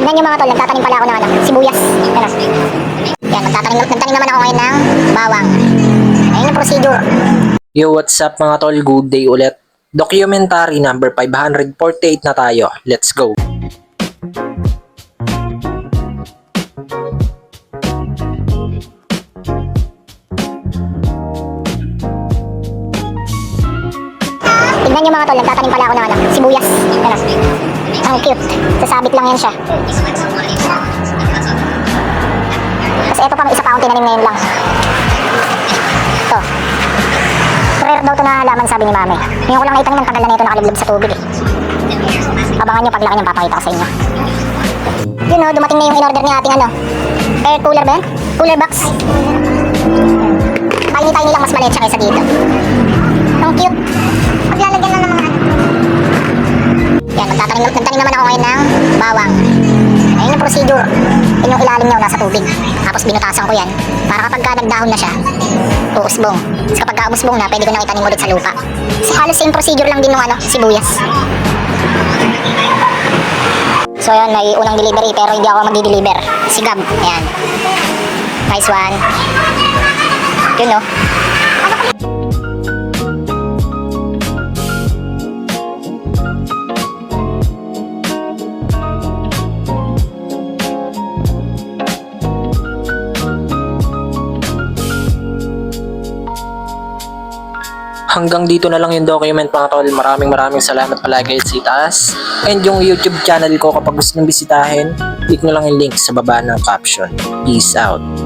Tignan nyo mga tol, nagtatanim pala ako ng ano, sibuyas. Ano? Yan, nagtanim naman ako ngayon ng bawang. Ayun yung procedure. Yo, what's up mga tol? Good day ulit. Documentary number 548 na tayo. Let's go! Tignan nyo mga tol, nagtatanim pala ako ng ano, sibuyas. Ano? Ang cute. Sasabit lang yan siya. Tapos ito pang isa pa akong tinanim ngayon lang. Ito. Rare daw ito na halaman, sabi ni mami. Ngayon ko lang naitanim, ang tagal na ito nakaliblob sa tubig eh. Abangan nyo paglaki niyang papakita ko sa inyo. Yun o, dumating na yung in-order ni ating ano, air cooler ba yan? Cooler box. Tiny lang, mas maliit siya kaysa dito. Ang cute. Paglalagyan lang ng mga ano. Yan, nagtanim naman ako ngayon ng bawang. Ayun yung procedure. Yun yung ilalim niya, nasa tubig. Tapos binutasan ko yan. Para kapag nagdahon na siya, uusbong. Tapos kapag uusbong na, pwede ko nang itanim ulit sa lupa. So, halos same procedure lang din ng ano, sibuyas. So yun, may unang delivery pero hindi ako magdi-deliver. Si Gab, ayan. Nice one. Yun no. Hanggang dito na lang yung document mga tol. Maraming salamat palagi sa itaas. And yung YouTube channel ko kapag gusto nyo bisitahin, click nyo lang yung link sa baba ng caption. Peace out!